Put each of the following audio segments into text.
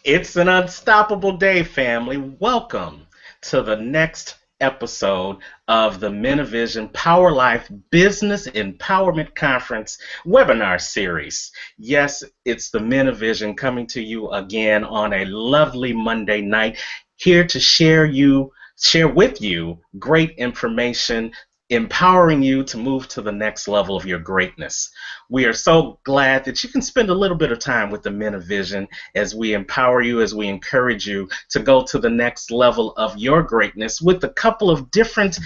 It's an unstoppable day, family. Welcome to the next episode of the MOV PowerLife Business Empowerment Conference webinar series. Yes, it's the MOV coming to you again on a lovely Monday night, here to share with you great information, empowering you to move to the next level of your greatness. We are so glad that you can spend a little bit of time with the Men of Vision as we empower you, as we encourage you to go to the next level of your greatness with a couple of different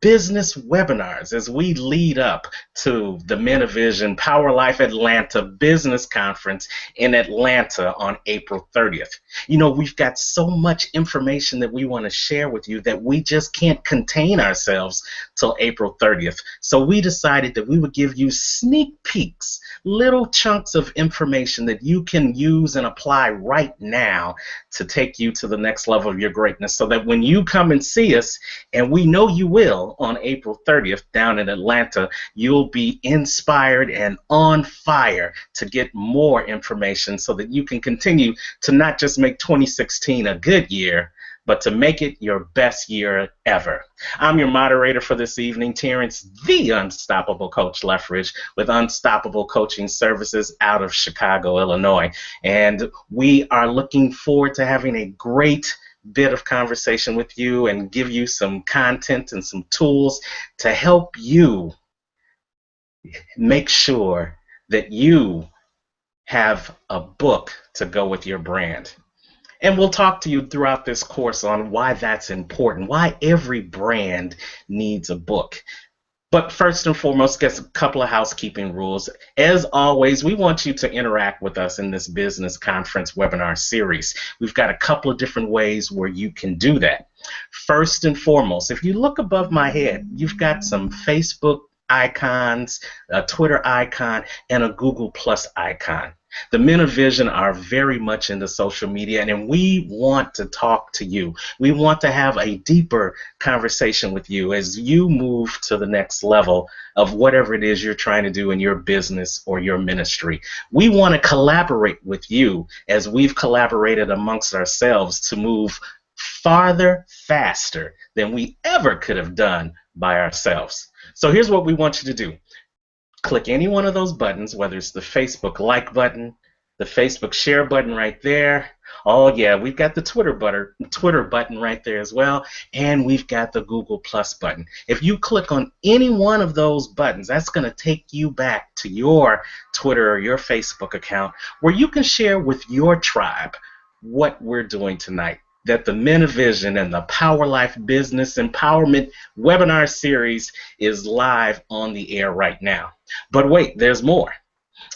business webinars as we lead up to the Men of Vision Power Life Atlanta Business Conference in Atlanta on April 30th. You know, we've got so much information that we want to share with you that we just can't contain ourselves till April 30th. So we decided that we would give you sneak peeks, little chunks of information that you can use and apply right now to take you to the next level of your greatness, so that when you come and see us, and we know you will on April 30th down in Atlanta, you'll be inspired and on fire to get more information so that you can continue to not just make 2016 a good year, but to make it your best year ever. I'm your moderator for this evening, Terrence, the Unstoppable Coach Leffridge, with Unstoppable Coaching Services out of Chicago, Illinois. And we are looking forward to having a great bit of conversation with you and give you some content and some tools to help you make sure that you have a book to go with your brand. And we'll talk to you throughout this course on why that's important, why every brand needs a book. But first and foremost, get a couple of housekeeping rules. As always, we want you to interact with us in this business conference webinar series. We've got a couple of different ways where you can do that. First and foremost, if you look above my head, you've got some Facebook icons, a Twitter icon, and a Google Plus icon. The Men of Vision are very much into social media, and we want to talk to you. We want to have a deeper conversation with you as you move to the next level of whatever it is you're trying to do in your business or your ministry. We want to collaborate with you as we've collaborated amongst ourselves to move farther, faster than we ever could have done by ourselves. So here's what we want you to do. Click any one of those buttons, whether it's the Facebook like button, the Facebook share button right there. Oh yeah, we've got the Twitter button right there as well, and we've got the Google Plus button. If you click on any one of those buttons, that's going to take you back to your Twitter or your Facebook account where you can share with your tribe what we're doing tonight. That the Men of Vision and the Power Life Business Empowerment webinar series is live on the air right now. But wait, there's more.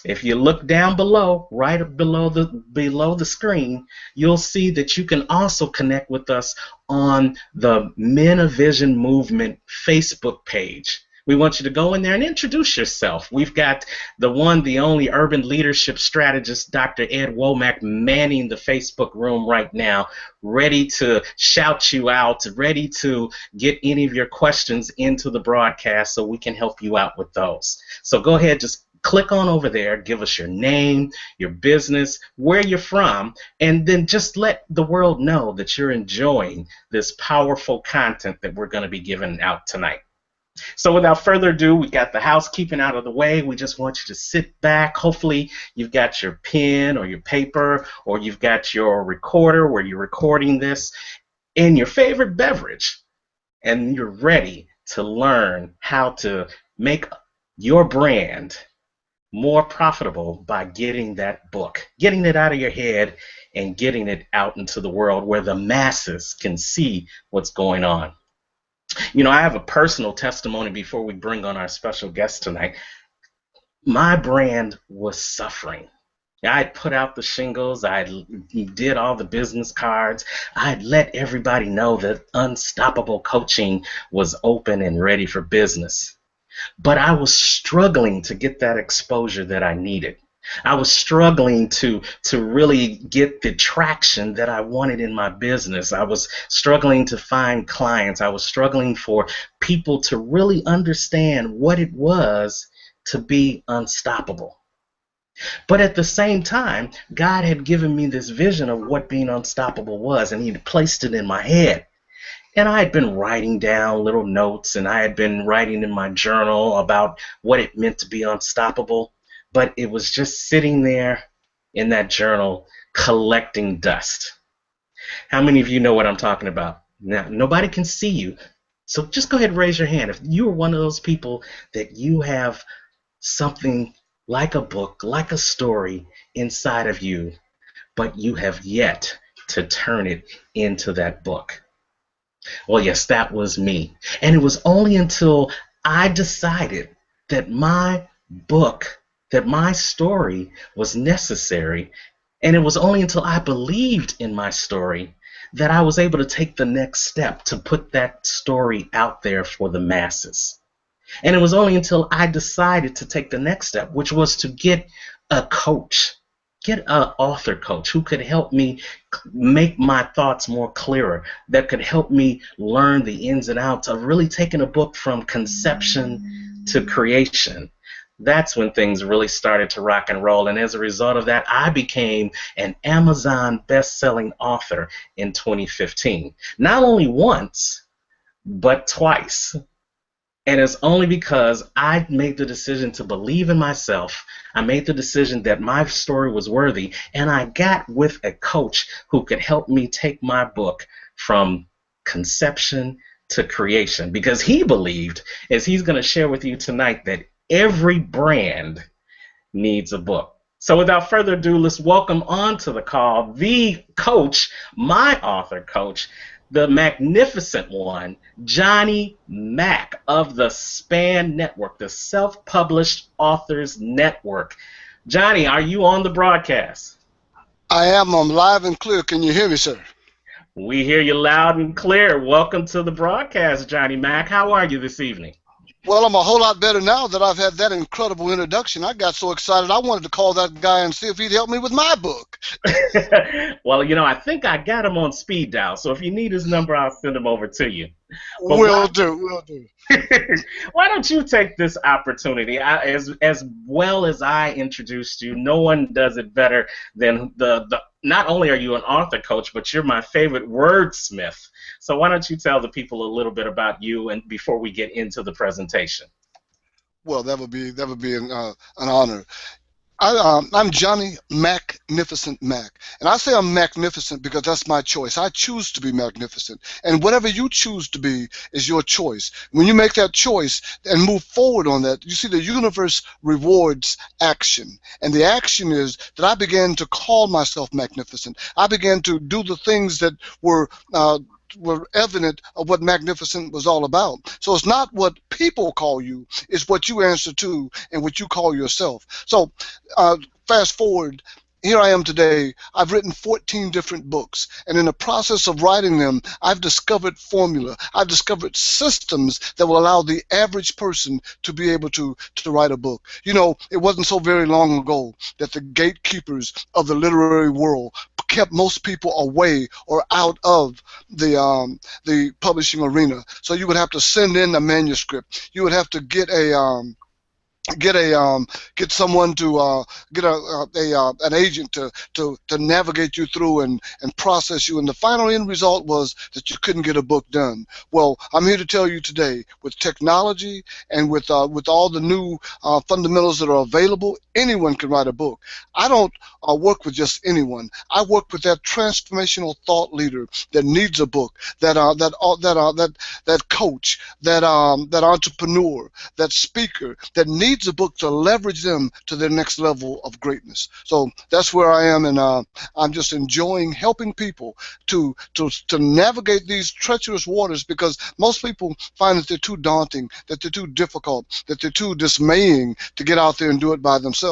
If you look down below, right below the screen, you'll see that you can also connect with us on the Men of Vision Movement Facebook page. We want you to go in there and introduce yourself. We've got the one, the only urban leadership strategist, Dr. Ed Womack, manning the Facebook room right now, ready to shout you out, ready to get any of your questions into the broadcast so we can help you out with those. So go ahead, just click on over there, give us your name, your business, where you're from, and then just let the world know that you're enjoying this powerful content that we're going to be giving out tonight. So without further ado, we got the housekeeping out of the way. We just want you to sit back. Hopefully you've got your pen or your paper, or you've got your recorder where you're recording this, and your favorite beverage, and you're ready to learn how to make your brand more profitable by getting that book, getting it out of your head and getting it out into the world where the masses can see what's going on. You know, I have a personal testimony before we bring on our special guest tonight. My brand was suffering. I had put out the shingles, I did all the business cards, I had let everybody know that Unstoppable Coaching was open and ready for business. But I was struggling to get that exposure that I needed. I was struggling to really get the traction that I wanted in my business. I was struggling to find clients. I was struggling for people to really understand what it was to be unstoppable. But at the same time, God had given me this vision of what being unstoppable was, and He'd placed it in my head. And I had been writing down little notes, and I had been writing in my journal about what it meant to be unstoppable. But it was just sitting there in that journal collecting dust. How many of you know what I'm talking about? Now, nobody can see you. So just go ahead and raise your hand. If you are one of those people that you have something like a book, like a story inside of you, but you have yet to turn it into that book. Well, yes, that was me. And it was only until I decided that my book, that my story was necessary, and it was only until I believed in my story that I was able to take the next step to put that story out there for the masses. And it was only until I decided to take the next step, which was to get a coach, get an author coach who could help me make my thoughts more clearer, that could help me learn the ins and outs of really taking a book from conception to creation. That's when things really started to rock and roll. And as a result of that, I became an Amazon best-selling author in 2015. Not only once, but twice. And it's only because I made the decision to believe in myself. I made the decision that my story was worthy. And I got with a coach who could help me take my book from conception to creation. Because he believed, as he's going to share with you tonight, that every brand needs a book. So without further ado, let's welcome onto the call the coach, my author coach, the magnificent one, Johnny Mack of the SPAN Network, the Self-Published Authors Network. Johnny, are you on the broadcast? I am. I'm live and clear. Can you hear me, sir? We hear you loud and clear. Welcome to the broadcast, Johnny Mack. How are you this evening? Well, I'm a whole lot better now that I've had that incredible introduction. I got so excited I wanted to call that guy and see if he'd help me with my book. Well, I think I got him on speed dial. So if you need his number, I'll send him over to you. But Will do. Will do. why don't you take this opportunity? As well as I introduced you, no one does it better than the. Not only are you an author coach, but you're my favorite wordsmith. So why don't you tell the people a little bit about you, and before we get into the presentation? Well, that would be an honor. I'm Johnny Magnificent Mac. And I say I'm magnificent because that's my choice. I choose to be magnificent. And whatever you choose to be is your choice. When you make that choice and move forward on that, you see the universe rewards action. And the action is that I began to call myself magnificent. I began to do the things that were evident of what magnificent was all about. So it's not what people call you, it's what you answer to and what you call yourself. So fast forward, here I am today. I've written 14 different books, and in the process of writing them, I've discovered formula. I've discovered systems that will allow the average person to be able to write a book. You know, it wasn't so very long ago that the gatekeepers of the literary world kept most people away or out of the publishing arena. So you would have to send in a manuscript. You would have to get get someone to get an agent to navigate you through and process you, and the final end result was that you couldn't get a book done. Well, I'm here to tell you today, with technology and with all the new fundamentals that are available, anyone can write a book. I don't work with just anyone. I work with that transformational thought leader that needs a book, that coach, that entrepreneur, that speaker that needs a book to leverage them to their next level of greatness. So that's where I am, and I'm just enjoying helping people to navigate these treacherous waters, because most people find that they're too daunting, that they're too difficult, that they're too dismaying to get out there and do it by themselves.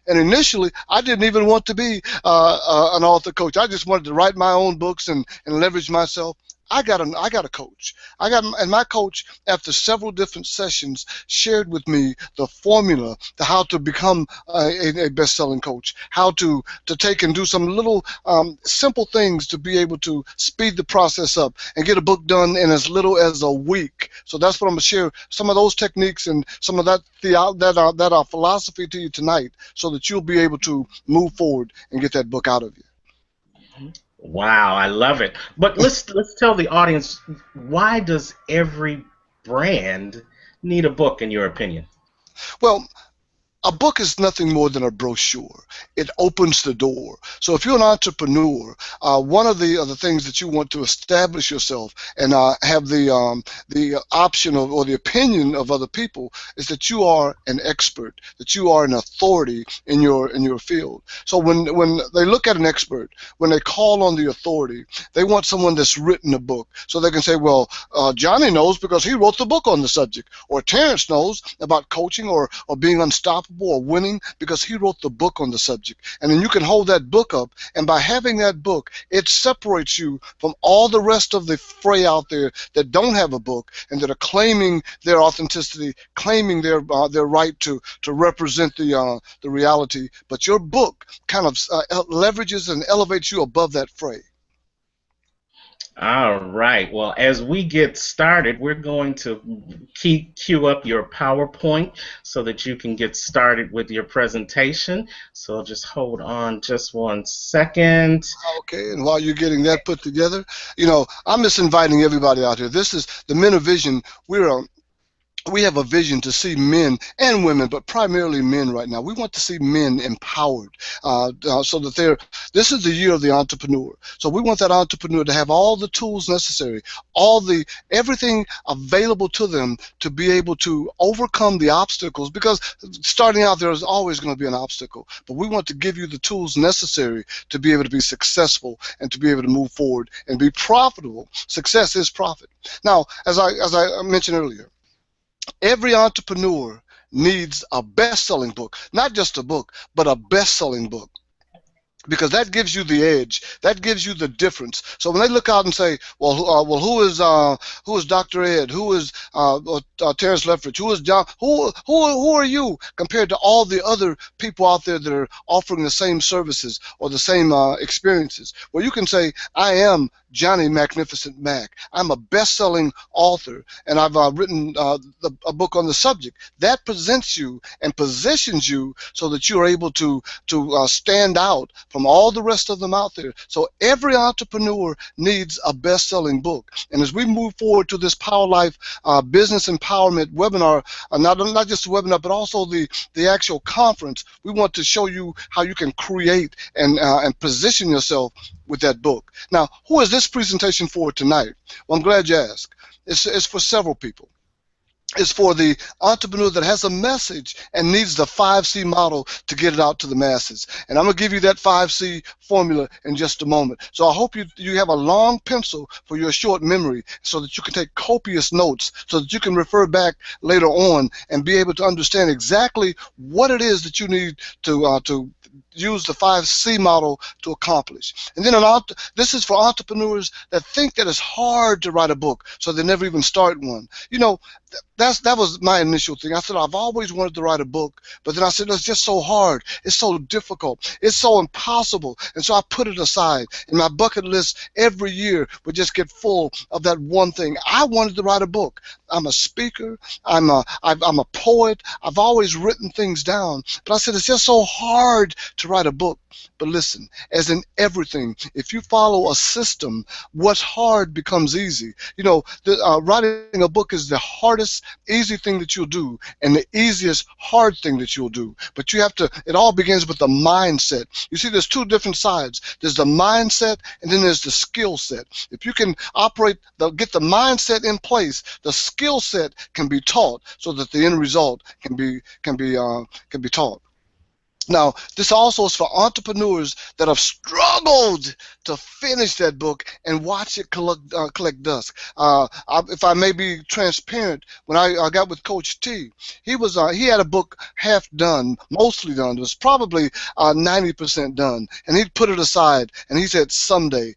And initially, I didn't even want to be an author coach. I just wanted to write my own books and leverage myself. I got a coach. And my coach, after several different sessions, shared with me the formula to how to become a best-selling coach, how to take and do some little simple things to be able to speed the process up and get a book done in as little as a week. So that's what I'm going to share, some of those techniques and some of that philosophy to you tonight, so that you'll be able to move forward and get that book out of you. Wow, I love it. But let's tell the audience, why does every brand need a book in your opinion? Well, a book is nothing more than a brochure. It opens the door. So if you're an entrepreneur, one of the things that you want to establish yourself and have the option of, or the opinion of other people, is that you are an expert, that you are an authority in your field. So when they look at an expert, when they call on the authority, they want someone that's written a book, so they can say, well, Johnny knows because he wrote the book on the subject, or Terrence knows about coaching or being unstoppable or winning because he wrote the book on the subject. And then you can hold that book up, and by having that book, it separates you from all the rest of the fray out there that don't have a book and that are claiming their authenticity, claiming their right to represent the reality. But your book kind of leverages and elevates you above that fray. All right. Well, as we get started, we're going to queue up your PowerPoint so that you can get started with your presentation. So just hold on just one second. Okay, and while you're getting that put together, I'm just inviting everybody out here. This is the Men of Vision. We have a vision to see men and women, but primarily men right now. We want to see men empowered, so that this is the year of the entrepreneur. So we want that entrepreneur to have all the tools necessary, everything available to them to be able to overcome the obstacles, because starting out there is always going to be an obstacle. But we want to give you the tools necessary to be able to be successful and to be able to move forward and be profitable. Success is profit. Now, as I mentioned earlier, every entrepreneur needs a best-selling book, not just a book, but a best-selling book, because that gives you the edge. That gives you the difference. So when they look out and say, well, who is Dr. Ed? Who is Terrence Leffridge? Who is John? Who are you compared to all the other people out there that are offering the same services or the same experiences? Well, you can say, I am Johnny Magnificent Mac. I'm a best-selling author, and I've written a book on the subject. That presents you and positions you so that you're able to stand out from all the rest of them out there. So every entrepreneur needs a best-selling book. And as we move forward to this Power Life Business Empowerment webinar, not just the webinar, but also the actual conference, we want to show you how you can create and position yourself with that book. Now, who is this presentation for tonight? Well, I'm glad you asked. It's for several people. Is for the entrepreneur that has a message and needs the 5C model to get it out to the masses. And I'm going to give you that 5C formula in just a moment. So I hope you have a long pencil for your short memory so that you can take copious notes, so that you can refer back later on and be able to understand exactly what it is that you need to use the 5C model to accomplish. And then this is for entrepreneurs that think that it's hard to write a book, so they never even start one. That was my initial thing. I said, I've always wanted to write a book, but then I said, it's just so hard. It's so difficult. It's so impossible. And so I put it aside. And my bucket list every year would just get full of that one thing. I wanted to write a book. I'm a speaker. I'm a poet. I've always written things down. But I said, it's just so hard to write a book. But listen, as in everything, if you follow a system, what's hard becomes easy. Writing a book is the hardest easy thing that you'll do and the easiest hard thing that you'll do. But it all begins with the mindset. You see, there's two different sides. There's the mindset, and then there's the skill set. If you can get the mindset in place, the skill set can be taught so that the end result can be taught. Now, this also is for entrepreneurs that have struggled to finish that book and watch it collect dust. If I may be transparent, when I got with Coach T, he had a book half done, mostly done. It was probably 90% done, and he'd put it aside, and he said, someday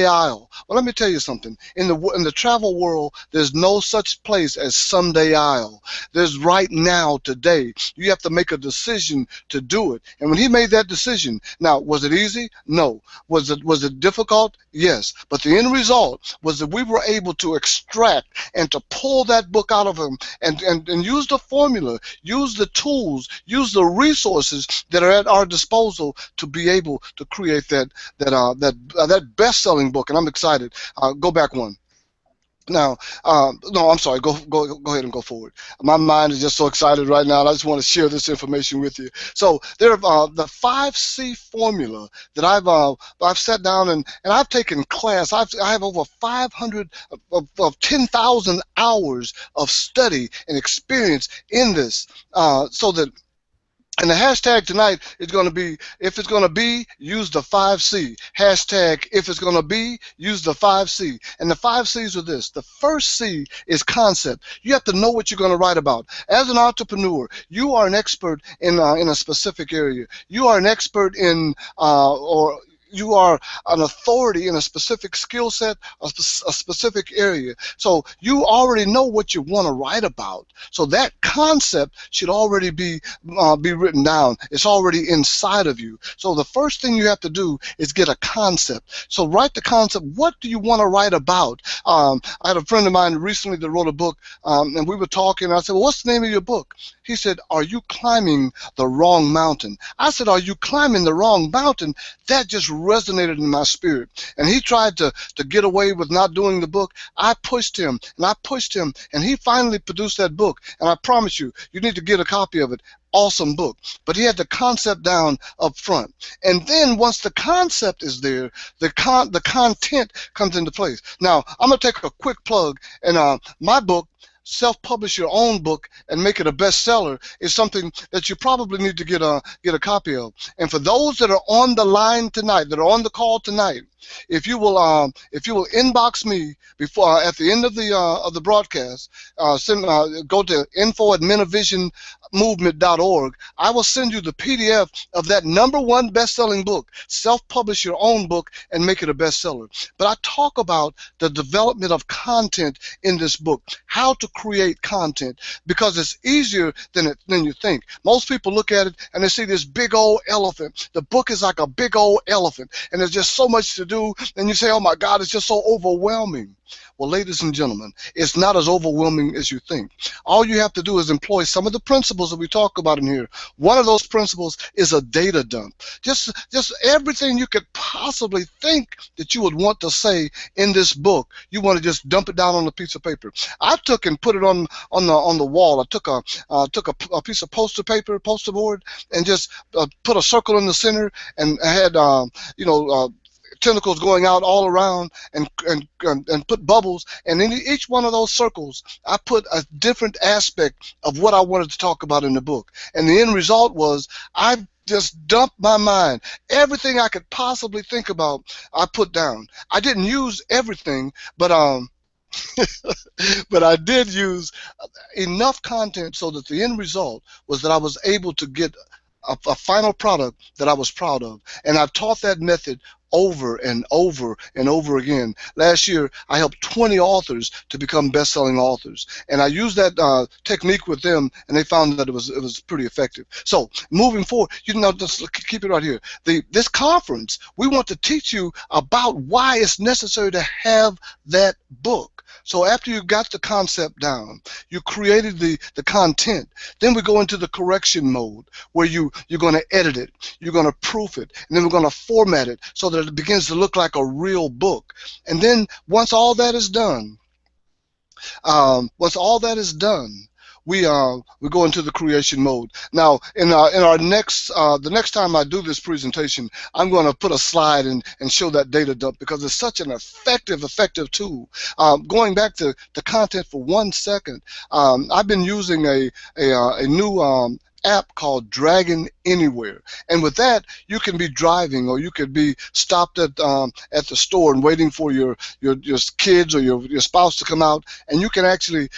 I'll. Well, let me tell you something. In the travel world, there's no such place as someday I'll. There's right now, today. You have to make a decision to do it. And when he made that decision, now, was it easy? No. Was it difficult? Yes. But the end result was that we were able to extract and to pull that book out of him and use the formula, use the tools, use the resources that are at our disposal to be able to create that best-selling book. And I'm excited. Go back one. Now, no, I'm sorry. Go ahead and go forward. My mind is just so excited right now, and I just want to share this information with you. So there, the 5C formula that I've sat down and I've taken class. I have over 500 of 10,000 hours of study and experience in this, so that. And the hashtag tonight is going to be, if it's going to be, use the 5C. Hashtag, if it's going to be, use the 5C. And the 5 C's are this. The first C is concept. You have to know what you're going to write about. As an entrepreneur, you are an expert in a specific area. You are an expert in, or you are an authority in a specific skill set, a specific area. So you already know what you want to write about. So that concept should already be written down. It's already inside of you. So the first thing you have to do is get a concept. So write the concept. What do you want to write about? I had a friend of mine recently that wrote a book, and we were talking. And I said, well, what's the name of your book? He said, are you climbing the wrong mountain? I said, are you climbing the wrong mountain? That just resonated in my spirit. And he tried to get away with not doing the book. I pushed him, and he finally produced that book. And I promise you, you need to get a copy of it. Awesome book. But he had the concept down up front. And then once the concept is there, the content comes into place. Now, I'm going to take a quick plug. And my book, self-publish your own book and make it a bestseller, is something that you probably need to get a copy of. And for those that are on the line tonight, that are on the call tonight, if you will inbox me before at the end of the broadcast, go to info@menovisionmovement.org. I will send you the PDF of that #1 best-selling book, self-publish your own book and make it a bestseller. But I talk about the development of content in this book, how to create content, because it's easier than you think. Most people look at it and they see this big old elephant. The book is like a big old elephant, and there's just so much to do, and you say, oh my God, it's just so overwhelming. Well, ladies and gentlemen, it's not as overwhelming as you think. All you have to do is employ some of the principles that we talk about in here. One of those principles is a data dump. Just everything you could possibly think that you would want to say in this book, you want to just dump it down on a piece of paper. I took and put it on the wall. I took a piece of poster board, and just put a circle in the center, and I had tentacles going out all around, and put bubbles, and in each one of those circles I put a different aspect of what I wanted to talk about in the book. And the end result was I just dumped my mind. Everything I could possibly think about, I put down. I didn't use everything, but but I did use enough content so that the end result was that I was able to get a final product that I was proud of. And I taught that method over and over and over again. Last year, I helped 20 authors to become best-selling authors, and I used that technique with them, and they found that it was pretty effective. So moving forward, just keep it right here. This conference, we want to teach you about why it's necessary to have that book. So after you got the concept down, you created the content, then we go into the correction mode, where you're going to edit it, you're going to proof it, and then we're going to format it so that it begins to look like a real book. And then once all that is done, we go into the creation mode. Now, in our next the next time I do this presentation, I'm going to put a slide and show that data dump, because it's such an effective tool. Going back to the content for 1 second, I've been using a new app called Dragon Anywhere. And with that, you can be driving, or you could be stopped at the store and waiting for your kids or your spouse to come out, and you can actually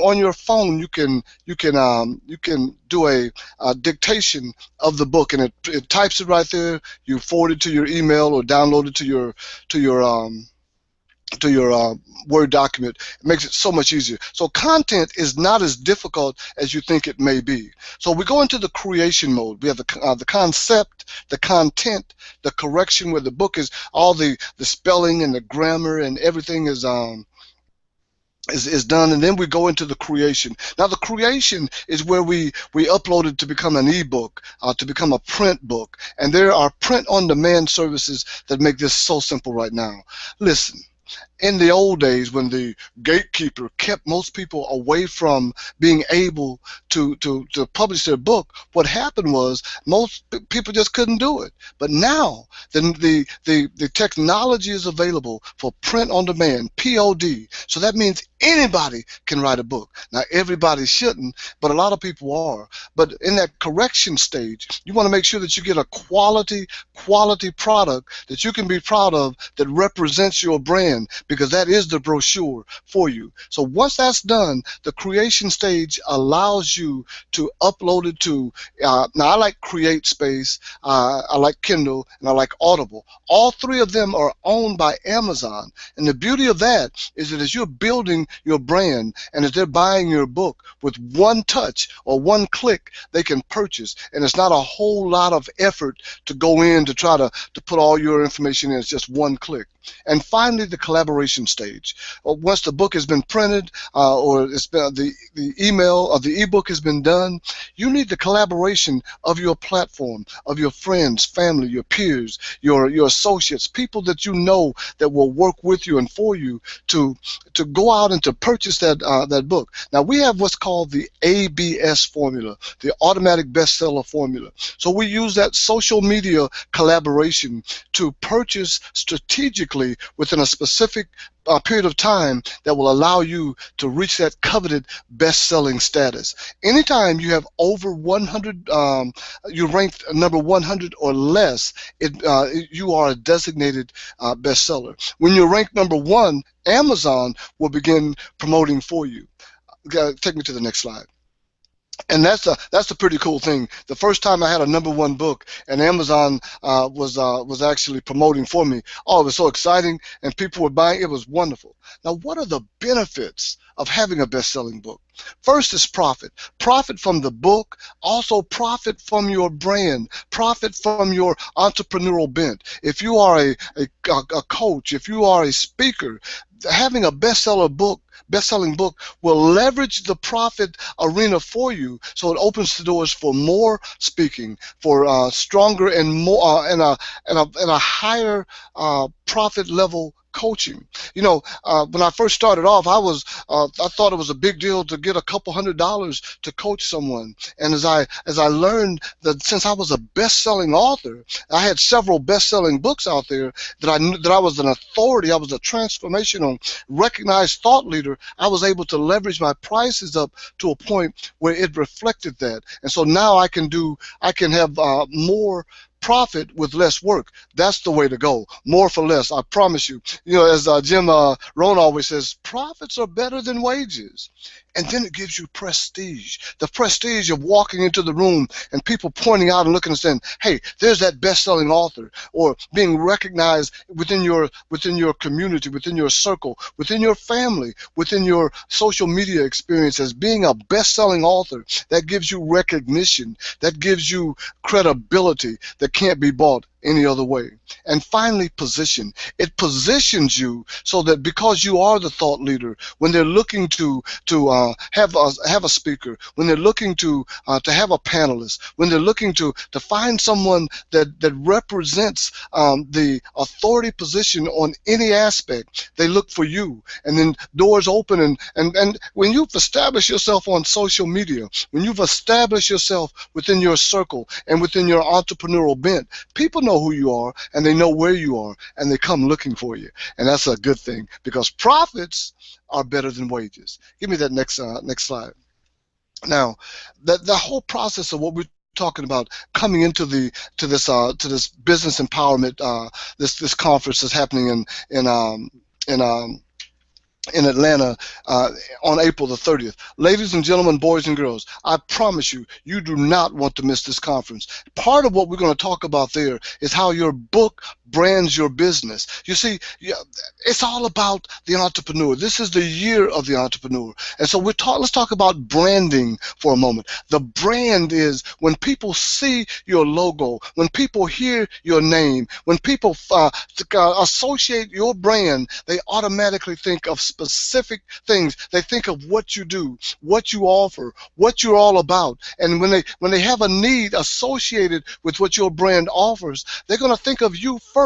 on your phone you can do a dictation of the book, and it types it right there. You forward it to your email or download it to your Word document. It makes it so much easier. So content is not as difficult as you think it may be. So we go into the creation mode. We have the concept, the content, the correction, where the book is all the spelling and the grammar and everything is done, and then we go into the creation. Now the creation is where we upload it to become an ebook, to become a print book, and there are print on demand services that make this so simple right now. Listen, in the old days, when the gatekeeper kept most people away from being able to publish their book, what happened was most people just couldn't do it. But now the technology is available for print on demand, POD. So that means anybody can write a book. Now everybody shouldn't, but a lot of people are. But in that correction stage, you want to make sure that you get a quality product that you can be proud of, that represents your brand, because that is the brochure for you. So once that's done, the creation stage allows you to upload it to, now I like CreateSpace, I like Kindle, and I like Audible. All three of them are owned by Amazon. And the beauty of that is that as you're building your brand, and as they're buying your book, with one touch or one click, they can purchase. And it's not a whole lot of effort to go in to try to put all your information in. It's just one click. And finally, the collaboration stage. Once the book has been printed, or it's been, the email or the ebook has been done, you need the collaboration of your platform, of your friends, family, your peers, your associates, people that you know that will work with you and for you to go out and to purchase that book. Now we have what's called the ABS formula, the automatic bestseller formula. So we use that social media collaboration to purchase strategically within a specific period of time that will allow you to reach that coveted best-selling status. Anytime you have over 100, you ranked number 100 or less, you are a designated bestseller. When you're ranked number one, Amazon will begin promoting for you. Take me to the next slide. And that's a pretty cool thing. The first time I had a number one book and Amazon was actually promoting for me, oh, it was so exciting, and people were buying. It was wonderful. Now, what are the benefits of having a best-selling book? First is profit. Profit from the book, also profit from your brand, profit from your entrepreneurial bent. If you are a coach, if you are a speaker, having a best-selling book will leverage the profit arena for you, so it opens the doors for more speaking, for stronger and more and a higher profit level coaching. You know, when I first started off, I thought it was a big deal to get a couple $100 to coach someone. And as I learned that since I was a best-selling author, I had several best-selling books out there, that I knew that I was an authority, I was a transformational, recognized thought leader. I was able to leverage my prices up to a point where it reflected that. And so now I can have more profit with less work. That's the way to go. More for less, I promise you. You know, as Jim Rohn always says, profits are better than wages. And then it gives you prestige. The prestige of walking into the room and people pointing out and looking and saying, hey, there's that best-selling author, or being recognized within your community, within your circle, within your family, within your social media experience as being a best-selling author. That gives you recognition. That gives you credibility that can't be bought any other way. And finally, position. It positions you so that because you are the thought leader, when they're looking to have a speaker, when they're looking to have a panelist, when they're looking to find someone that represents the authority position on any aspect, they look for you. And then doors open, and when you've established yourself on social media, when you've established yourself within your circle and within your entrepreneurial bent, people know who you are, and they know where you are, and they come looking for you. And that's a good thing, because profits are better than wages. Give me that next slide. Now, the whole process of what we're talking about coming into this business empowerment this conference that's happening in in Atlanta on April the 30th. Ladies and gentlemen, boys and girls, I promise you, you do not want to miss this conference. Part of what we're going to talk about there is how your book brands your business. You see, it's all about the entrepreneur. This is the year of the entrepreneur. And so let's talk about branding for a moment. The brand is when people see your logo, when people hear your name, when people associate your brand, they automatically think of specific things. They think of what you do, what you offer, what you're all about. And when they have a need associated with what your brand offers, they're going to think of you first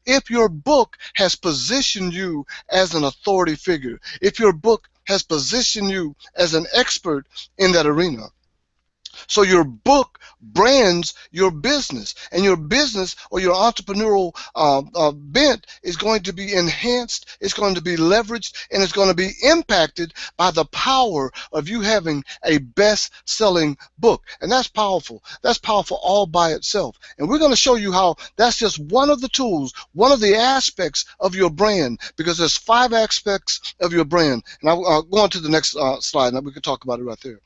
if your book has positioned you as an authority figure, if your book has positioned you as an expert in that arena. So your book brands your business, and your business or your entrepreneurial bent is going to be enhanced, it's going to be leveraged, and it's going to be impacted by the power of you having a best-selling book. And that's powerful. That's powerful all by itself. And we're going to show you how that's just one of the tools, one of the aspects of your brand, because there's 5 aspects of your brand. And I'll go on to the next slide, and we can talk about it right there.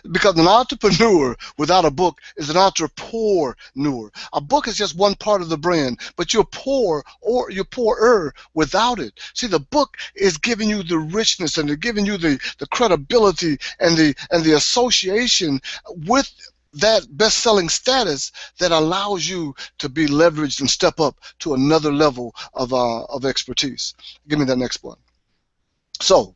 Because an entrepreneur without a book is an entrepreneur. A book is just one part of the brand, but you're poor or you're poorer without it. See, the book is giving you the richness and giving you the credibility and the association with that best-selling status that allows you to be leveraged and step up to another level of expertise. Give me that next one. So,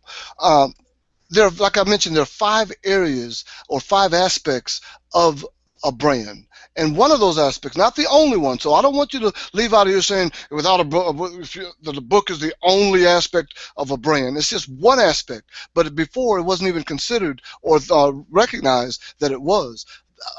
like I mentioned, there are 5 areas or 5 aspects of a brand. And one of those aspects, not the only one, so I don't want you to leave out of here saying without a book, the book is the only aspect of a brand. It's just one aspect, but before it wasn't even considered or recognized that it was.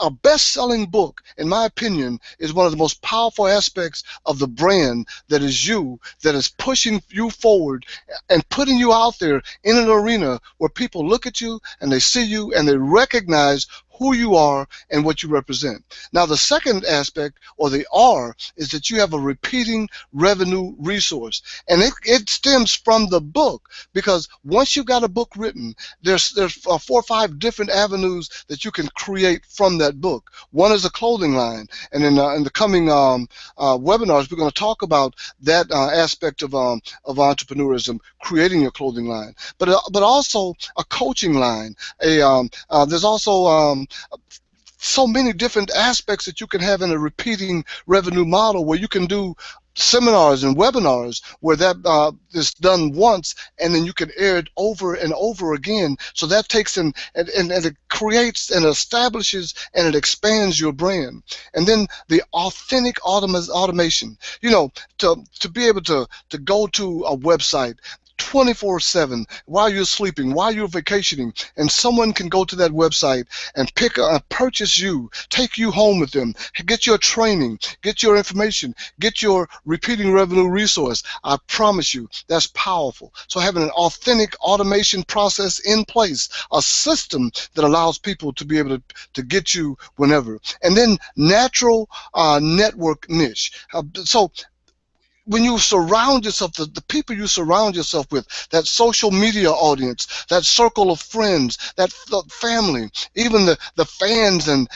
A best-selling book, in my opinion, is one of the most powerful aspects of the brand that is you, that is pushing you forward and putting you out there in an arena where people look at you and they see you and they recognize who you are and what you represent. Now, the second aspect, or the R, is that you have a repeating revenue resource. And it stems from the book, because once you've got a book written, there's 4 or 5 different avenues that you can create from that book. One is a clothing line. And in the coming webinars, we're going to talk about that aspect of entrepreneurism, creating your clothing line. But also a coaching line. There's also so many different aspects that you can have in a repeating revenue model, where you can do seminars and webinars where that is done once, and then you can air it over and over again. So that takes and it creates and establishes and it expands your brand. And then the authentic automation, to be able to go to a website 24/7 while you're sleeping, while you're vacationing, and someone can go to that website and purchase you, take you home with them, get your training, get your information, get your repeating revenue resource. I promise you, that's powerful. So having an authentic automation process in place, a system that allows people to be able to get you whenever. And then natural network niche. So when you surround yourself, the people you surround yourself with, that social media audience, that circle of friends, that family, even the fans and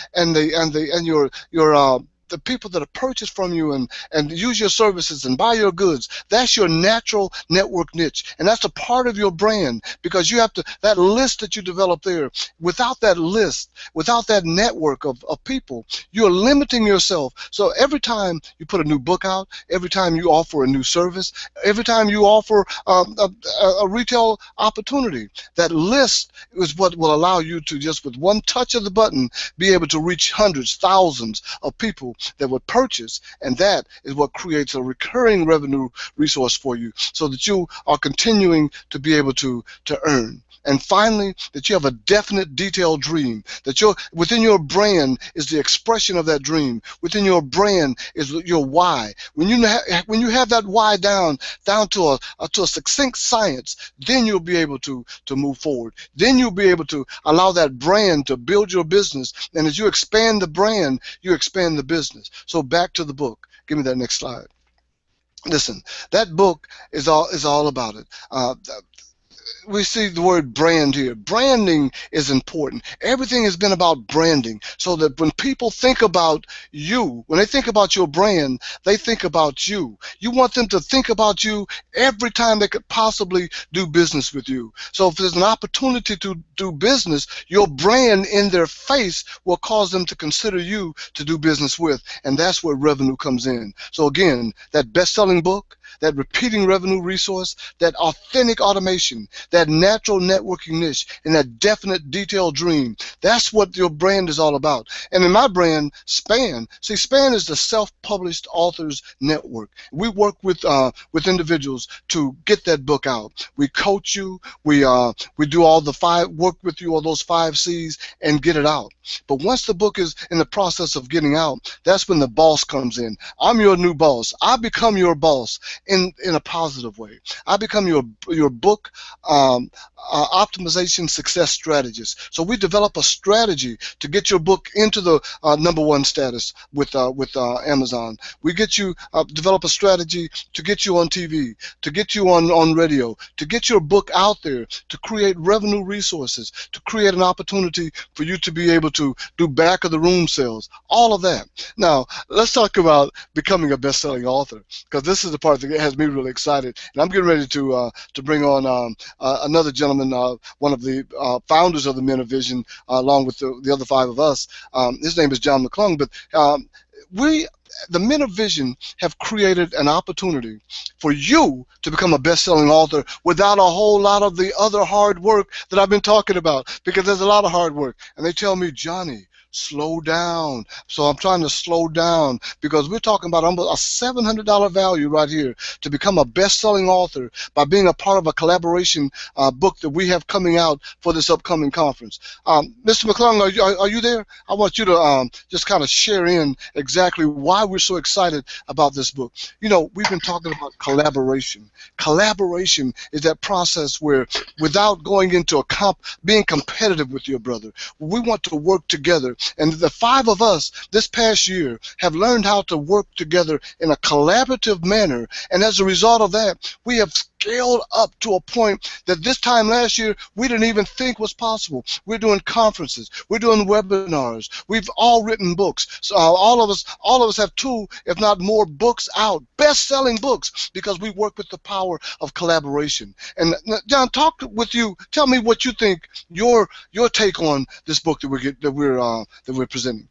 your the people that have purchased from you and use your services and buy your goods, that's your natural network niche. And that's a part of your brand, because you have to, that list that you develop there, without that list, without that network of people, you're limiting yourself. So every time you put a new book out, every time you offer a new service, every time you offer a retail opportunity, that list is what will allow you to just, with one touch of the button, be able to reach hundreds, thousands of people people that would purchase, and that is what creates a recurring revenue resource for you, so that you are continuing to be able to earn. And finally, that you have a definite, detailed dream. That within your brand is the expression of that dream. Within your brand is your why. When you have that why down to a succinct science, then you'll be able to move forward. Then you'll be able to allow that brand to build your business. And as you expand the brand, you expand the business. So back to the book. Give me that next slide. Listen, that book is all about it. We see the word brand here. Branding is important. Everything has been about branding, so that when people think about you, when they think about your brand, they think about you. You want them to think about you every time they could possibly do business with you. So if there's an opportunity to do business, your brand in their face will cause them to consider you to do business with, and that's where revenue comes in. So again, that best-selling book, that repeating revenue resource, that authentic automation, that natural networking niche, and that definite detailed dream. That's what your brand is all about. And in my brand, SPAN, see, SPAN is the Self-Published Authors Network. We work with individuals to get that book out. We coach you. We do all the work with you on those 5 C's and get it out. But once the book is in the process of getting out, that's when the boss comes in. I'm your new boss. I become your boss in a positive way. I become your book optimization success strategist. So we develop a strategy to get your book into the #1 status with Amazon. We get you develop a strategy to get you on TV, to get you on radio, to get your book out there, to create revenue resources, to create an opportunity for you to be able to do back of the room sales, all of that. Now, let's talk about becoming a best-selling author, because this is the part that has me really excited. And I'm getting ready to bring on another gentleman, one of the founders of the Men of Vision, along with the other 5 of us. His name is John McClung. But the Men of Vision have created an opportunity for you to become a best-selling author without a whole lot of the other hard work that I've been talking about, because there's a lot of hard work. And they tell me, Johnny, slow down. So I'm trying to slow down, because we're talking about almost a $700 value right here to become a best-selling author by being a part of a collaboration book that we have coming out for this upcoming conference. Mr. McClung, are you there? I want you to just kind of share in exactly why we're so excited about this book. You know, we've been talking about collaboration. Collaboration is that process where, without going into being competitive with your brother, we want to work together. And the 5 of us this past year have learned how to work together in a collaborative manner. And as a result of that, we have scaled up to a point that this time last year we didn't even think was possible. We're doing conferences, we're doing webinars, we've all written books. So all of us have 2, if not more, books out, best-selling books, because we work with the power of collaboration. And John, talk with you. Tell me what you think, your take on this book that we're presenting.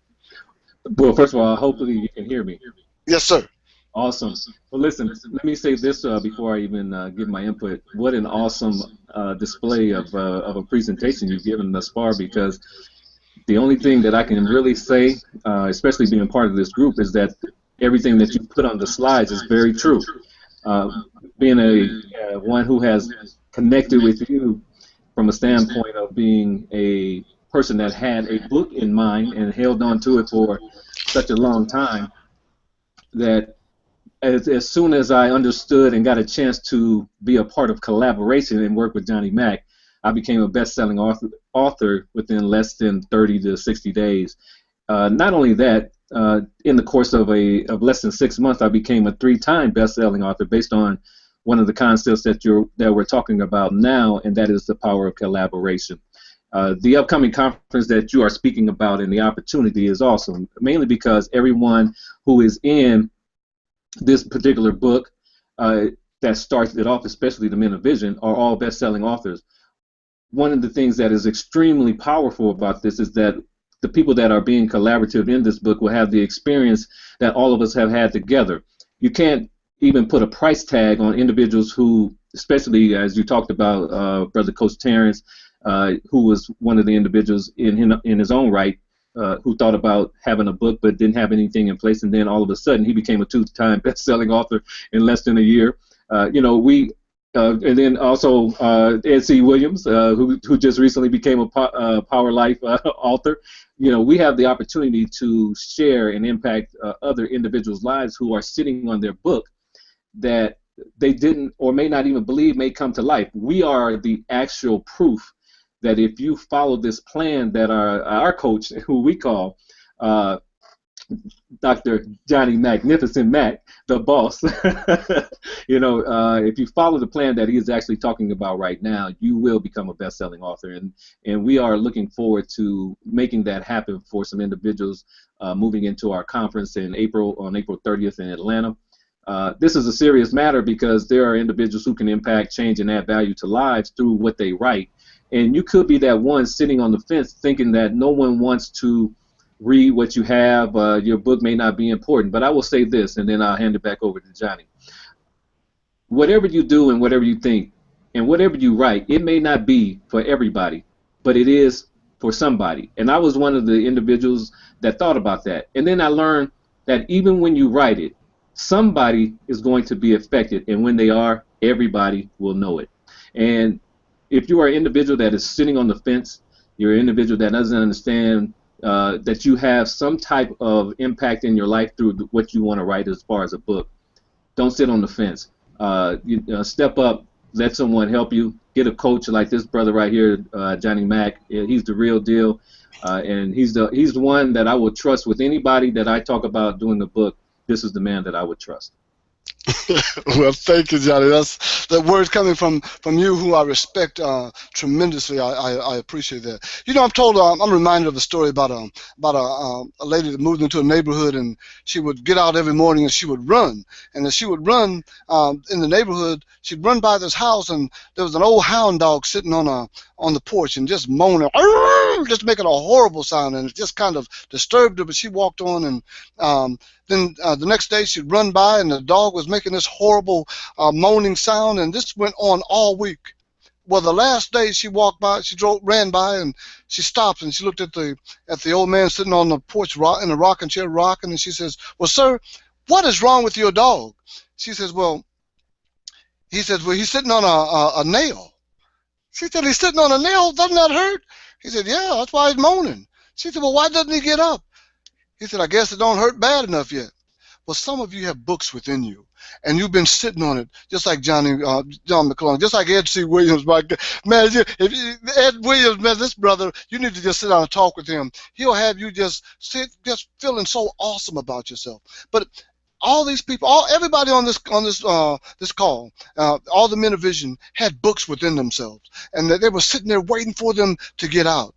Well, first of all, hopefully you can hear me. Yes, sir. Awesome. Well, listen, let me say this before I even give my input. What an awesome display of a presentation you've given thus far, because the only thing that I can really say, especially being part of this group, is that everything that you put on the slides is very true. Being one who has connected with you from a standpoint of being a person that had a book in mind and held on to it for such a long time, that as soon as I understood and got a chance to be a part of collaboration and work with Johnny Mack, I became a best-selling author within less than 30 to 60 days. Not only that, in the course of less than 6 months, I became a 3-time best-selling author based on one of the concepts that we're talking about now, and that is the power of collaboration. The upcoming conference that you are speaking about and the opportunity is awesome, mainly because everyone who is in this particular book that starts it off, especially the Men of Vision, are all best-selling authors. One of the things that is extremely powerful about this is that the people that are being collaborative in this book will have the experience that all of us have had together. You can't even put a price tag on individuals who, especially as you talked about, Brother Coach Terrence, who was one of the individuals in his own right, who thought about having a book but didn't have anything in place, and then all of a sudden he became a two-time best-selling author in less than a year. And then also Ed C. Williams, who just recently became a Power Life author. We have the opportunity to share and impact other individuals' lives who are sitting on their book that they didn't or may not even believe may come to life. We are the actual proof that if you follow this plan that our coach, who we call Dr. Johnny Magnificent Mac, the boss, if you follow the plan that he is actually talking about right now, you will become a best-selling author. And we are looking forward to making that happen for some individuals moving into our conference on April 30th in Atlanta. This is a serious matter because there are individuals who can impact, change, and add value to lives through what they write. And you could be that one sitting on the fence thinking that no one wants to read what you have. Your book may not be important. But I will say this, and then I'll hand it back over to Johnny. Whatever you do and whatever you think and whatever you write, it may not be for everybody, but it is for somebody. And I was one of the individuals that thought about that. And then I learned that even when you write it, somebody is going to be affected. And when they are, everybody will know it. And if you are an individual that is sitting on the fence, you're an individual that doesn't understand that you have some type of impact in your life through what you want to write as far as a book, don't sit on the fence. Step up, let someone help you. Get a coach like this brother right here, Johnny Mack. He's the real deal, and he's the one that I would trust with anybody that I talk about doing the book. This is the man that I would trust. Well, thank you, Johnny. That's the words coming from you, who I respect tremendously. I appreciate that. I'm told, I'm reminded of a story about a lady that moved into a neighborhood, and she would get out every morning and she would run. And as she would run in the neighborhood, she'd run by this house, and there was an old hound dog sitting on the porch and just moaning, just making a horrible sound, and it just kind of disturbed her. But she walked on, and then the next day she'd run by, and the dog was making this horrible moaning sound, and this went on all week. Well, the last day she walked by, ran by, and she stopped, and she looked at the old man sitting on the porch in a rocking chair rocking, and she says, "Well, sir, what is wrong with your dog?" She says, "Well," he says, "well, he's sitting on a nail." She said, "He's sitting on a nail? Doesn't that hurt?" He said, "Yeah, that's why he's moaning." She said, "Well, why doesn't he get up?" He said, "I guess it don't hurt bad enough yet." Well, some of you have books within you, and you've been sitting on it, just like John McClung, just like Ed C. Williams. Man, Ed Williams, man, this brother, you need to just sit down and talk with him. He'll have you just feeling so awesome about yourself. But all these people, everybody on this call, all the men of vision had books within themselves, and they were sitting there waiting for them to get out.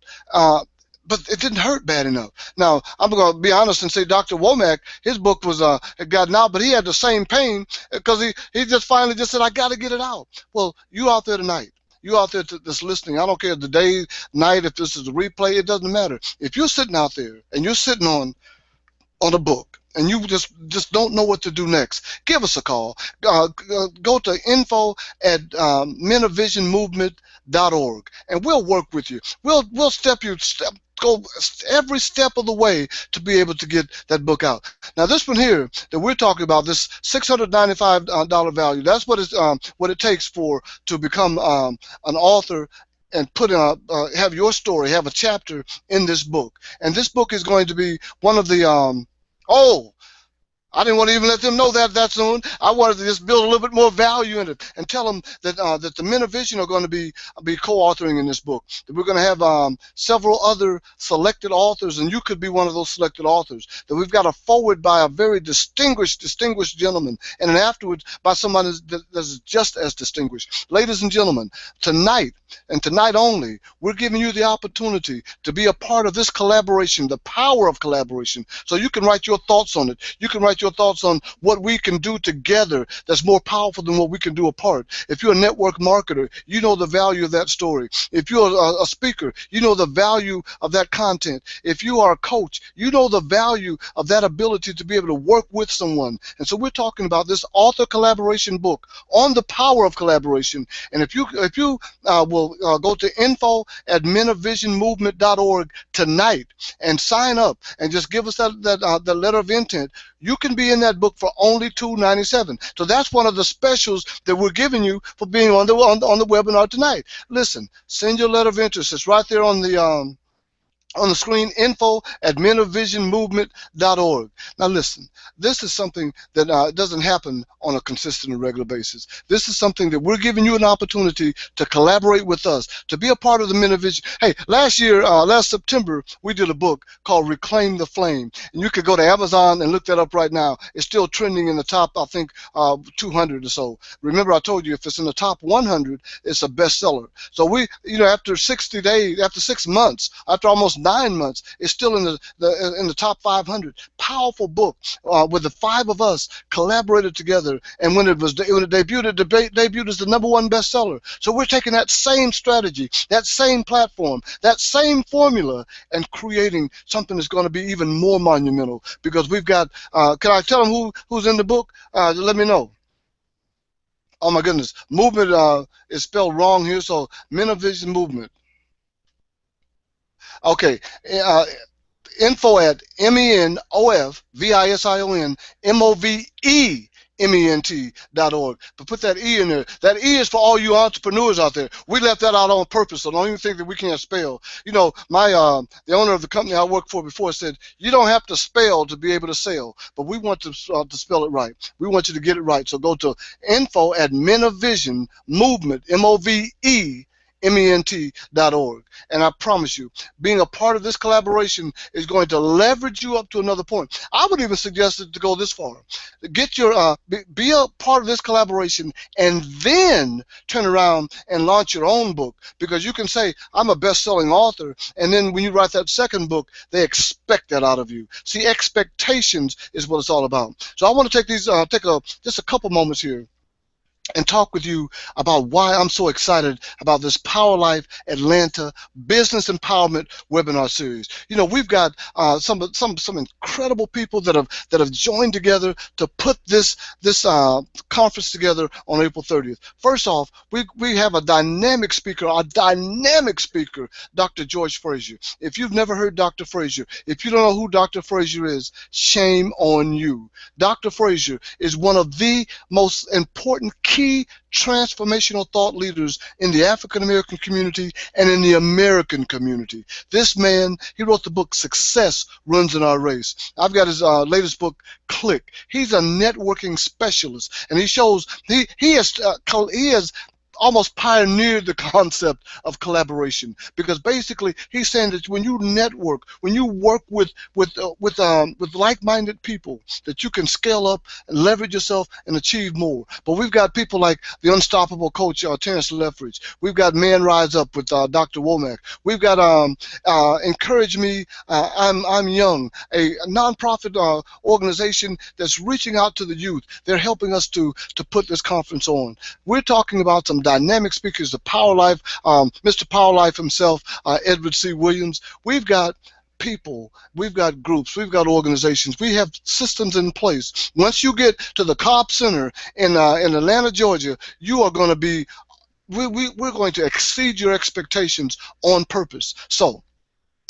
But it didn't hurt bad enough. Now, I'm going to be honest and say Dr. Womack, his book was had gotten out, but he had the same pain because he just finally just said, "I got to get it out." Well, you out there tonight, you out there that's listening, I don't care the day, night, if this is a replay, it doesn't matter. If you're sitting out there and you're sitting on a book, and you just don't know what to do next, give us a call. Go to info@menofvisionmovement.org, and we'll work with you. We'll go every step of the way to be able to get that book out. Now, this one here that we're talking about, this $695 value, that's what it takes to become an author and have your story, have a chapter in this book. And this book is going to be one of the I didn't want to even let them know that soon. I wanted to just build a little bit more value in it and tell them that the Men of Vision are going to be co-authoring in this book. That we're going to have several other selected authors, and you could be one of those selected authors. That we've got a forward by a very distinguished gentleman, and an afterwards by someone that's just as distinguished. Ladies and gentlemen, tonight and tonight only, we're giving you the opportunity to be a part of this collaboration, the power of collaboration. So you can write your thoughts on it. You can write about your thoughts on what we can do together that's more powerful than what we can do apart. If you're a network marketer, you know the value of that story. If you're a speaker, you know the value of that content. If you are a coach, you know the value of that ability to be able to work with someone. And so we're talking about this author collaboration book on the power of collaboration. And if you will go to info@menofvisionmovement.org tonight and sign up and just give us that letter of intent, you can be in that book for only $2.97. So that's one of the specials that we're giving you for being on the webinar tonight. Listen, send your letter of interest. It's right there on the screen, info@menofvisionmovement.org. Now listen, this is something that doesn't happen on a consistent and regular basis. This is something that we're giving you an opportunity to collaborate with us, to be a part of the Men of Vision. Hey, last September, we did a book called Reclaim the Flame. And you could go to Amazon and look that up right now. It's still trending in the top, I think, 200 or so. Remember, I told you if it's in the top 100, it's a bestseller. So we, after 60 days, after 6 months, after almost 9 months, it's still in the top 500. Powerful book where the 5 of us collaborated together, and when it debuted, it debuted as the #1 bestseller. So we're taking that same strategy, that same platform, that same formula, and creating something that's going to be even more monumental. Because we've got, can I tell them who's in the book? Let me know. Oh my goodness, movement is spelled wrong here, so Men of Vision Movement. Okay, info@menofvisionmovement.org. But put that E in there. That E is for all you entrepreneurs out there. We left that out on purpose, so don't even think that we can't spell. The owner of the company I worked for before said, you don't have to spell to be able to sell, but we want to spell it right. We want you to get it right. So go to info@menofvisionmovement, MENT.org. And I promise you, being a part of this collaboration is going to leverage you up to another point. I would even suggest it to go this far. Get your be a part of this collaboration and then turn around and launch your own book, because you can say, I'm a best-selling author, and then when you write that second book, they expect that out of you. See, expectations is what it's all about. So I want to take just a couple moments here and talk with you about why I'm so excited about this PowerLife Atlanta Business Empowerment webinar series. We've got some incredible people that have joined together to put this conference together on April 30th. First off, we have a dynamic speaker, Dr. George Frazier. If you've never heard Dr. Frazier, if you don't know who Dr. Frazier is, shame on you. Dr. Frazier is one of the most important key transformational thought leaders in the African American community and in the American community. This man, he wrote the book Success Runs in Our Race. I've got his latest book, Click. He's a networking specialist, and he has almost pioneered the concept of collaboration, because basically he's saying that when you network, when you work with like-minded people, that you can scale up and leverage yourself and achieve more. But we've got people like the unstoppable coach Terrence Leffridge. We've got Man Rise Up with Dr. Womack. We've got Encourage Me, I'm Young, a nonprofit organization that's reaching out to the youth. They're helping us to put this conference on. We're talking about some dynamic speakers, the PowerLife, Mr. PowerLife himself, Edward C. Williams. We've got people, we've got groups, we've got organizations, we have systems in place. Once you get to the Cobb Center in Atlanta, Georgia, you are going to be, we're going to exceed your expectations on purpose. So,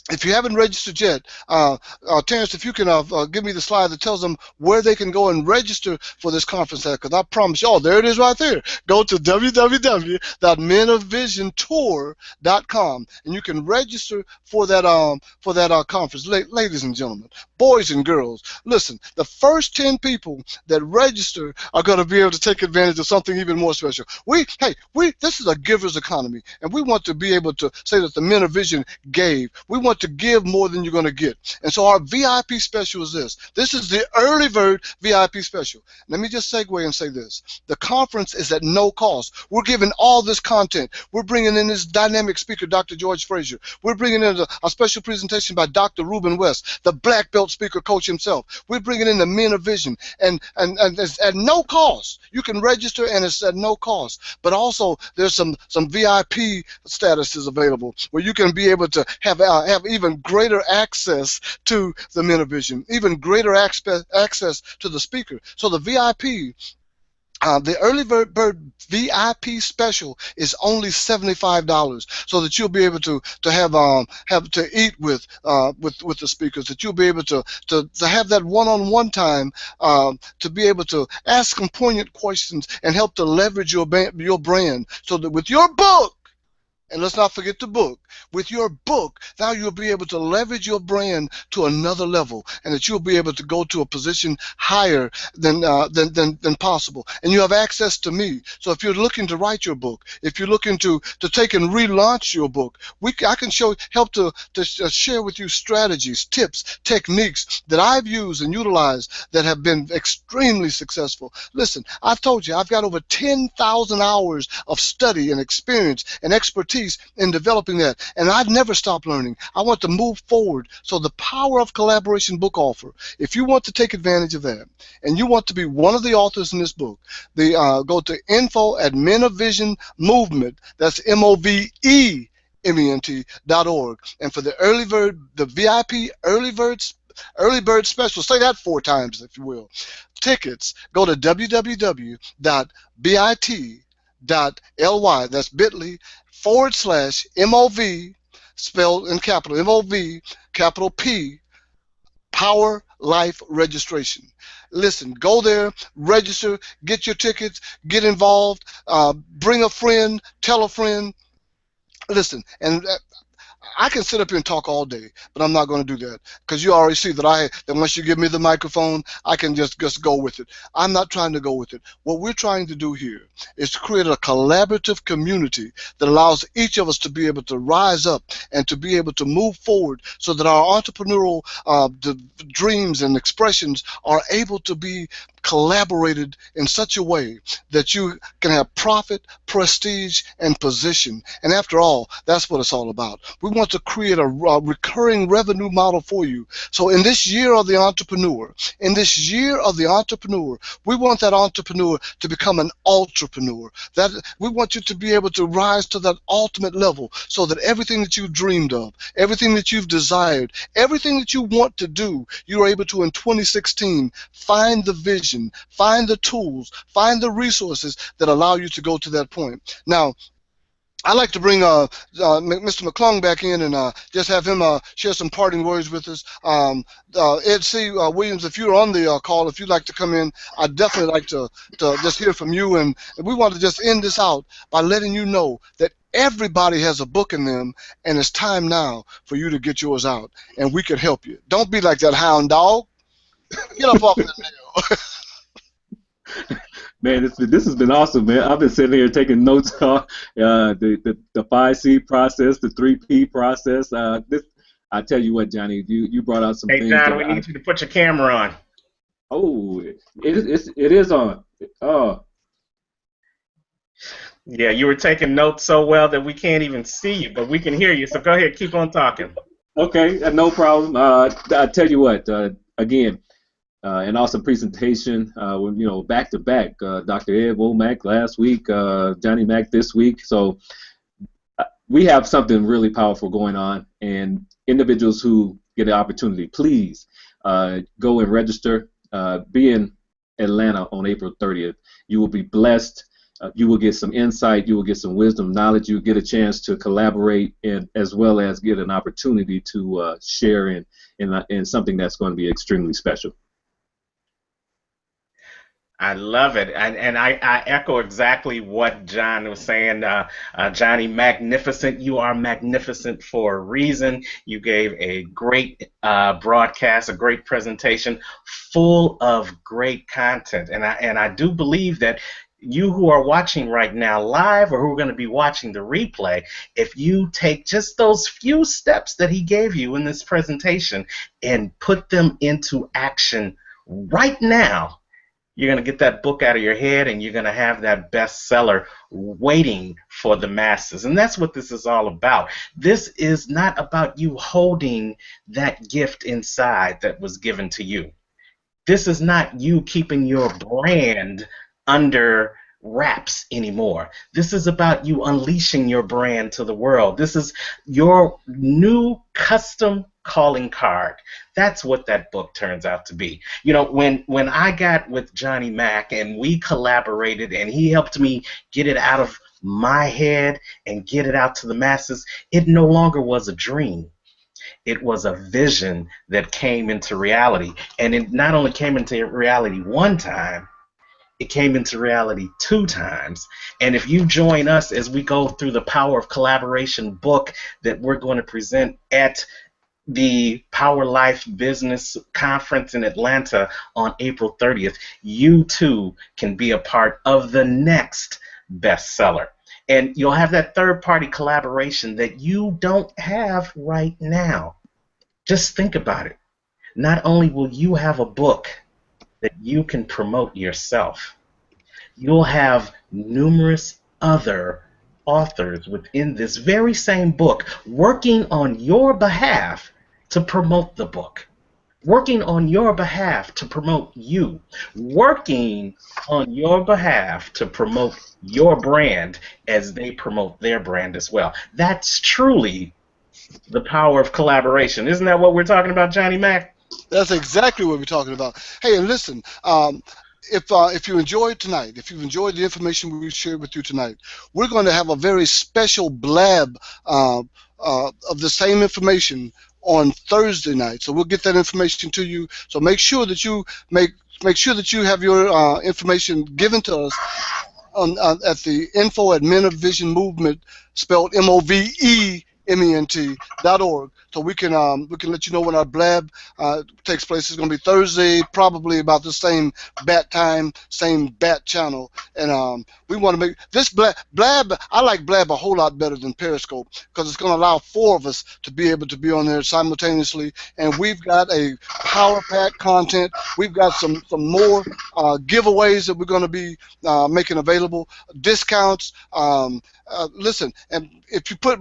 if you haven't registered yet, Terrence, if you can give me the slide that tells them where they can go and register for this conference, because I promise you, there it is right there. Go to www.menofvisiontour.com, and you can register for that conference. Ladies and gentlemen, boys and girls, listen, the first 10 people that register are going to be able to take advantage of something even more special. This is a giver's economy, and we want to be able to say that the Men of Vision gave. We want want to give more than you're going to get. And so our VIP special is this. This is the early bird VIP special. Let me just segue and say this. The conference is at no cost. We're giving all this content. We're bringing in this dynamic speaker, Dr. George Frazier. We're bringing in a special presentation by Dr. Ruben West, the black belt speaker coach himself. We're bringing in the Men of Vision, and it's at no cost. You can register, and it's at no cost. But also, there's some VIP statuses available where you can be able to have even greater access to the Men of Vision, even greater access to the speaker. So the VIP. The early bird VIP special is only $75, so that you'll be able to have to eat with the speakers. That you'll be able to have that one-on-one time, to be able to ask them poignant questions and help to leverage your brand, so that with your book. And let's not forget the book. With your book, now you'll be able to leverage your brand to another level, and that you'll be able to go to a position higher than possible. And you have access to me. So if you're looking to write your book, if you're looking to take and relaunch your book, I can help to share with you strategies, tips, techniques that I've used and utilized that have been extremely successful. Listen, I've told you, I've got over 10,000 hours of study and experience and expertise in developing that, and I've never stopped learning. I want to move forward. So the Power of Collaboration book offer, if you want to take advantage of that and you want to be one of the authors in this book, go to info@Men of Vision Movement, that's MOVEment.org, and for the VIP early bird special, say that 4 times if you will, tickets, go to www.bit.ly, that's bit.ly/MOV, spelled in capital, MOV, capital P, Power Life registration. Listen, go there, register, get your tickets, get involved, bring a friend, tell a friend. Listen, and I can sit up here and talk all day, but I'm not going to do that, because you already see that once you give me the microphone, I can just go with it. I'm not trying to go with it. What we're trying to do here is to create a collaborative community that allows each of us to be able to rise up and to be able to move forward, so that our entrepreneurial dreams and expressions are able to be collaborated in such a way that you can have profit, prestige, and position. And after all, that's what it's all about. We want to create a recurring revenue model for you. So in this year of the entrepreneur, we want that entrepreneur to become an entrepreneur. That we want you to be able to rise to that ultimate level, so that everything that you've dreamed of, everything that you've desired, everything that you want to do, you're able to, in 2016, find the vision, find the tools, find the resources that allow you to go to that point. Now, I'd like to bring Mr. McClung back in and just have him share some parting words with us. Ed C. Williams, if you're on the call, if you'd like to come in, I'd definitely like to just hear from you. And we want to just end this out by letting you know that everybody has a book in them, and it's time now for you to get yours out, and we can help you. Don't be like that hound dog. Get up off that nail. Man, this has been awesome, man. I've been sitting here taking notes on the 5C process, the 3P process. I tell you what, Johnny, you brought out some things. Hey, John, we need you to put your camera on. Oh, it is on. Oh. Yeah, you were taking notes so well that we can't even see you, but we can hear you. So go ahead, keep on talking. Okay, no problem. I tell you what, again, an awesome presentation. Back to back. Dr. Ed Womack last week, Johnny Mack this week. So we have something really powerful going on, and individuals who get the opportunity, please go and register. Be in Atlanta on April 30th. You will be blessed. You will get some insight. You will get some wisdom, knowledge. You get a chance to collaborate, and as well as get an opportunity to share in something that's going to be extremely special. I love it, and I echo exactly what John was saying. Johnny, magnificent. You are magnificent for a reason. You gave a great broadcast, a great presentation, full of great content, and I do believe that You who are watching right now live or who are going to be watching the replay, if you take just those few steps that he gave you in this presentation and put them into action right now, you're going to get that book out of your head and you're going to have that bestseller waiting for the masses. And that's what this is all about. This is not about you holding that gift inside that was given to you. This is not you keeping your brand under wraps anymore. This is about you unleashing your brand to the world. This is your new custom calling card. That's what that book turns out to be. You know, when I got with Johnny Mack and we collaborated and he helped me get it out of my head and get it out to the masses, it no longer was a dream. It was a vision that came into reality. And it not only came into reality one time, it came into reality two times. And if you join us as we go through the Power of Collaboration book that we're going to present at the Power Life Business Conference in Atlanta on April 30th, you too can be a part of the next bestseller. And you'll have that third party collaboration that you don't have right now. Just think about it. Not only will you have a book that you can promote yourself, you'll have numerous other authors within this very same book working on your behalf to promote the book, working on your behalf to promote you, working on your behalf to promote your brand as they promote their brand as well. That's truly the power of collaboration. Isn't that what we're talking about, Johnny Mac? That's exactly what we're talking about. Hey, and listen, if you enjoyed tonight, if you've enjoyed the information we shared with you tonight, we're going to have a very special blab of the same information on Thursday night. So we'll get that information to you. So make sure that you make sure that you have your information given to us at the info at Men of Vision Movement, spelled MOVEment.org, so we can let you know when our blab takes place. It's going to be Thursday, probably about the same bat time, same bat channel, and we want to make this blab. I like blab a whole lot better than Periscope because it's going to allow four of us to be able to be on there simultaneously, and we've got a power pack content. We've got some more giveaways that we're going to be making available, discounts. Listen, and if you put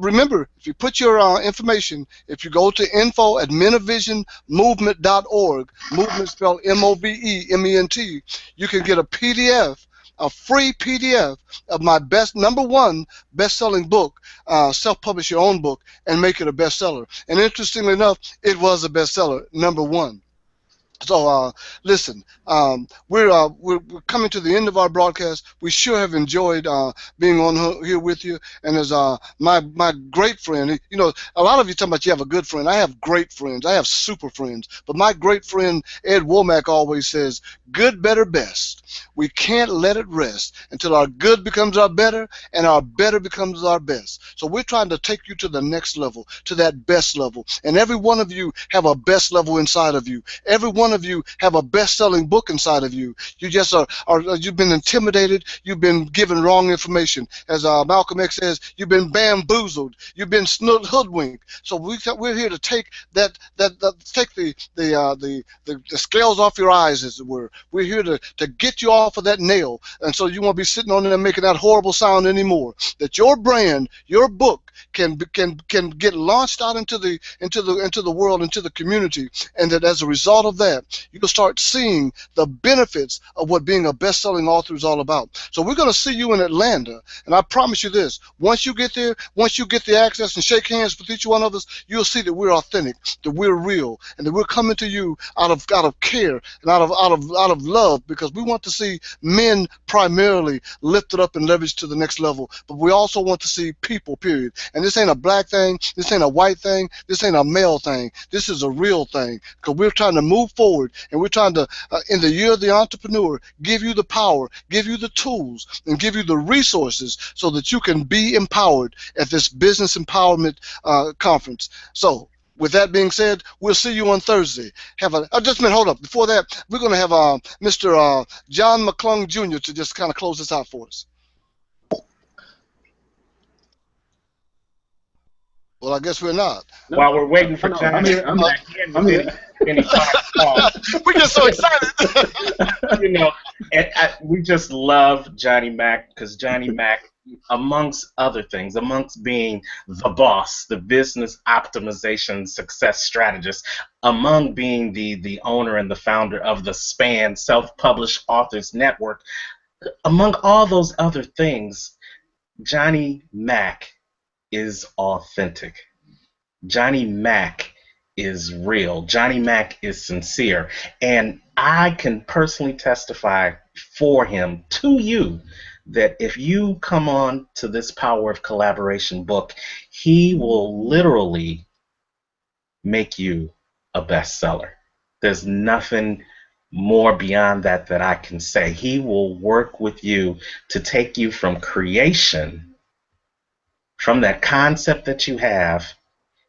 your information, if you go to info at menofvisionmovement.org, movement spelled MOVEMENT, you can get a PDF, a free PDF of my number one best-selling book, self-publish your own book, and make it a bestseller. And interestingly enough, it was a bestseller, number one. So listen, we're coming to the end of our broadcast. We sure have enjoyed being on here with you. And as my great friend, you know, a lot of you talking about you have a good friend. I have great friends. I have super friends. But my great friend Ed Womack always says, "Good, better, best. We can't let it rest until our good becomes our better and our better becomes our best." So we're trying to take you to the next level, to that best level. And every one of you have a best level inside of you. Every one of you have a best-selling book inside of you. You just you've been intimidated. You've been given wrong information. As Malcolm X says, you've been bamboozled. You've been hoodwinked. So we're here to take take the scales off your eyes, as it were. We're here to get you off of that nail, and so you won't be sitting on there making that horrible sound anymore. That your brand, your book, can get launched out into the world, into the community, and that as a result of that, you'll start seeing the benefits of what being a best-selling author is all about. So we're going to see you in Atlanta, and I promise you this: once you get there, once you get the access and shake hands with each one of us, you'll see that we're authentic, that we're real, and that we're coming to you out of care and out of love, because we want to see men primarily lifted up and leveraged to the next level. But we also want to see people, period. And this ain't a black thing, this ain't a white thing, this ain't a male thing. This is a real thing, because we're trying to move forward, and we're trying to, in the year of the entrepreneur, give you the power, give you the tools, and give you the resources so that you can be empowered at this business empowerment conference. So With that being said, we'll see you on Thursday. Have a just a minute. Hold up. Before that, we're going to have Mr. John McClung Jr. to just kind of close this out for us. Well, I guess we're not. No, While we're waiting for no, John, I'm here. I'm here. any final thoughts? We get so excited. You know, and we just love Johnny Mack because Johnny Mack, amongst other things, amongst being the boss, the business optimization success strategist, among being the owner and the founder of the SPAN Self-Published Authors Network, among all those other things, Johnny Mack is authentic. Johnny Mack is real. Johnny Mack is sincere. And I can personally testify for him to you that if you come on to this Power of Collaboration book, he will literally make you a bestseller. There's nothing more beyond that that I can say. He will work with you to take you from creation, from that concept that you have,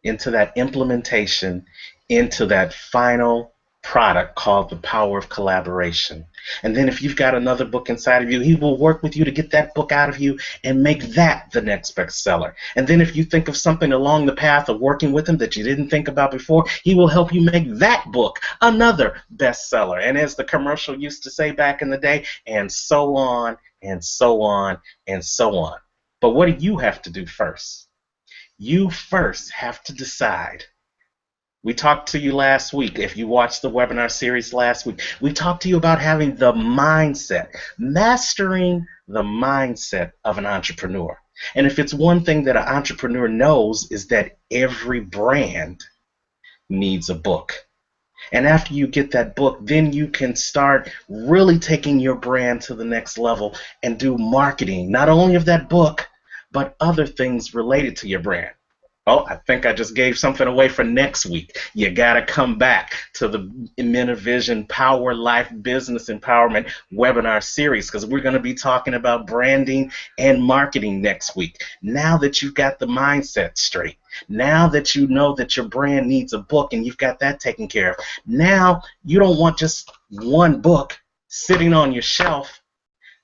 into that implementation, into that final product called the Power of Collaboration. And then if you've got another book inside of you, he will work with you to get that book out of you and make that the next bestseller. And then if you think of something along the path of working with him that you didn't think about before, he will help you make that book another bestseller. And as the commercial used to say back in the day, and so on and so on and so on. But what do you have to do first? You first have to decide. We talked to you last week. If you watched the webinar series last week, we talked to you about having the mindset, mastering the mindset of an entrepreneur. And if it's one thing that an entrepreneur knows is that every brand needs a book. And after you get that book, then you can start really taking your brand to the next level and do marketing, not only of that book, but other things related to your brand. Oh, I think I just gave something away for next week. You got to come back to the MenoVision Power Life Business Empowerment webinar series because we're going to be talking about branding and marketing next week. Now that you've got the mindset straight, now that you know that your brand needs a book and you've got that taken care of, now you don't want just one book sitting on your shelf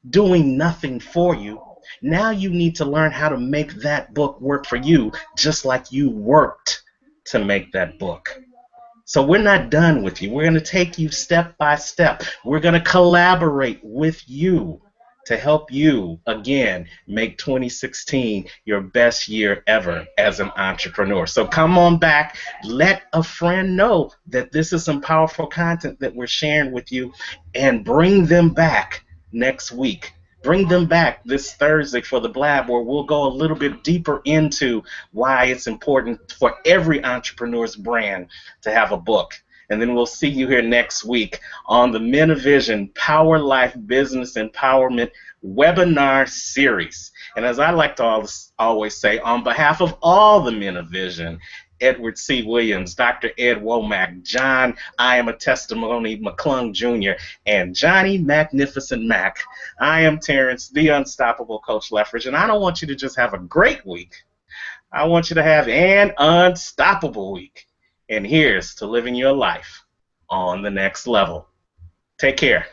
doing nothing for you. Now you need to learn how to make that book work for you, just like you worked to make that book. So we're not done with you. We're going to take you step by step. We're going to collaborate with you to help you, again, make 2016 your best year ever as an entrepreneur. So come on back. Let a friend know that this is some powerful content that we're sharing with you, and bring them back next week. Bring them back this Thursday for the Blab, where we'll go a little bit deeper into why it's important for every entrepreneur's brand to have a book. And then we'll see you here next week on the MenoVision Power Life Business Empowerment webinar series. And as I like to always say, on behalf of all the MenoVision, Edward C. Williams, Dr. Ed Womack, John I Am a Testimony McClung Jr., and Johnny Magnificent Mack, I am Terrence, the Unstoppable Coach Leffridge, and I don't want you to just have a great week. I want you to have an unstoppable week. And here's to living your life on the next level. Take care.